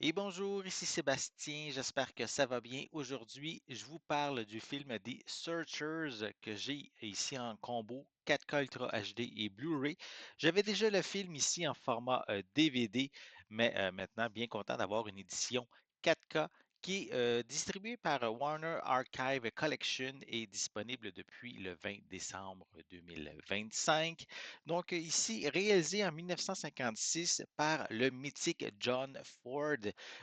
Et bonjour, ici Sébastien, j'espère que ça va bien. Aujourd'hui, je vous parle du film des Searchers que j'ai ici en combo 4K Ultra HD et Blu-ray. J'avais déjà le film ici en format DVD, mais maintenant, bien content d'avoir une édition 4K qui est distribuée par Warner Archive Collection et disponible depuis le 20 décembre 2025. Donc, ici, réalisé en 1956 par le mythique John Ford.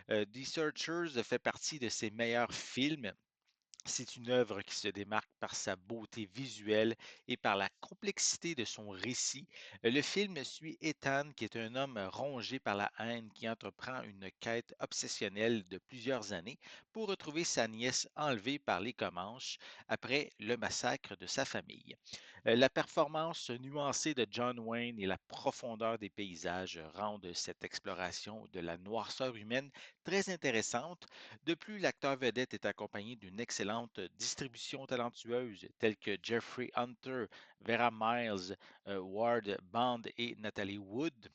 The Searchers fait partie de ses meilleurs films. C'est une œuvre qui se démarque par sa beauté visuelle et par la complexité de son récit. Le film suit Ethan, qui est un homme rongé par la haine qui entreprend une quête obsessionnelle de plusieurs années pour retrouver sa nièce enlevée par les Comanches après le massacre de sa famille. La performance nuancée de John Wayne et la profondeur des paysages rendent cette exploration de la noirceur humaine très intéressante. De plus, l'acteur vedette est accompagné d'une excellente distribution talentueuse telle que Jeffrey Hunter, Vera Miles, Ward Bond et Natalie Wood.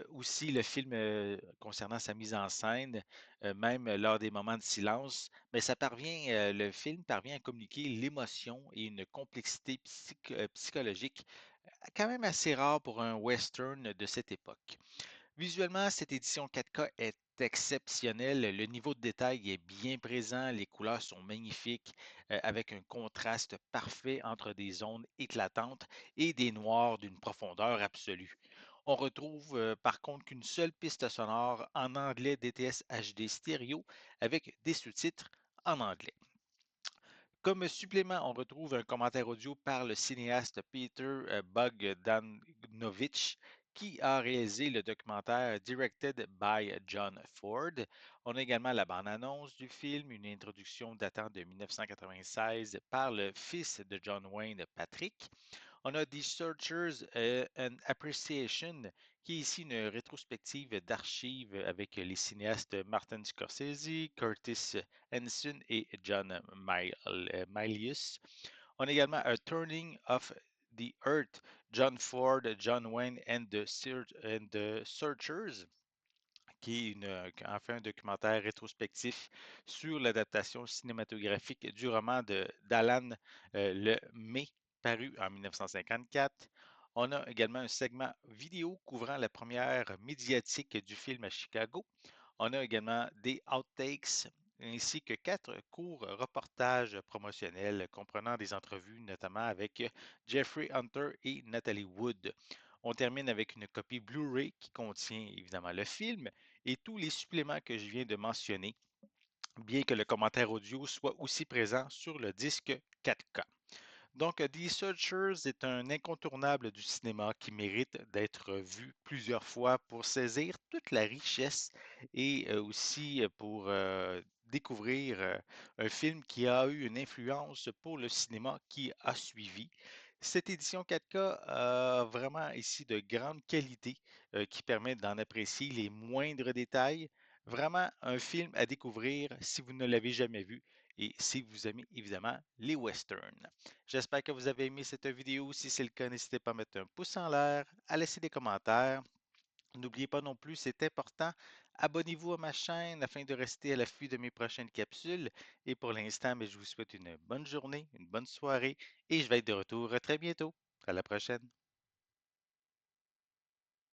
Aussi, le film, concernant sa mise en scène, même lors des moments de silence, mais le film parvient à communiquer l'émotion et une complexité psychologique quand même assez rare pour un western de cette époque. Visuellement, cette édition 4K est exceptionnelle. Le niveau de détail est bien présent. Les couleurs sont magnifiques, avec un contraste parfait entre des zones éclatantes et des noirs d'une profondeur absolue. On retrouve par contre qu'une seule piste sonore en anglais DTS HD stéréo avec des sous-titres en anglais. Comme supplément, on retrouve un commentaire audio par le cinéaste Peter Bogdanovich qui a réalisé le documentaire Directed by John Ford. On a également la bande-annonce du film, une introduction datant de 1996 par le fils de John Wayne, Patrick. On a The Searchers and Appreciation, qui est ici une rétrospective d'archives avec les cinéastes Martin Scorsese, Curtis Hanson et John Milius. On a également A Turning of the Earth, John Ford, John Wayne and the Searchers, qui est enfin un documentaire rétrospectif sur l'adaptation cinématographique du roman d'Alan Le May, paru en 1954. On a également un segment vidéo couvrant la première médiatique du film à Chicago. On a également des outtakes ainsi que quatre courts reportages promotionnels comprenant des entrevues notamment avec Jeffrey Hunter et Natalie Wood. On termine avec une copie Blu-ray qui contient évidemment le film et tous les suppléments que je viens de mentionner, bien que le commentaire audio soit aussi présent sur le disque 4K. Donc, The Searchers est un incontournable du cinéma qui mérite d'être vu plusieurs fois pour saisir toute la richesse et aussi pour découvrir un film qui a eu une influence pour le cinéma qui a suivi. Cette édition 4K a vraiment ici de grande qualité qui permet d'en apprécier les moindres détails. Vraiment un film à découvrir si vous ne l'avez jamais vu et si vous aimez évidemment les westerns. J'espère que vous avez aimé cette vidéo. Si c'est le cas, n'hésitez pas à mettre un pouce en l'air, à laisser des commentaires. N'oubliez pas non plus, c'est important, abonnez-vous à ma chaîne afin de rester à l'affût de mes prochaines capsules. Et pour l'instant, ben, je vous souhaite une bonne journée, une bonne soirée et je vais être de retour très bientôt. À la prochaine.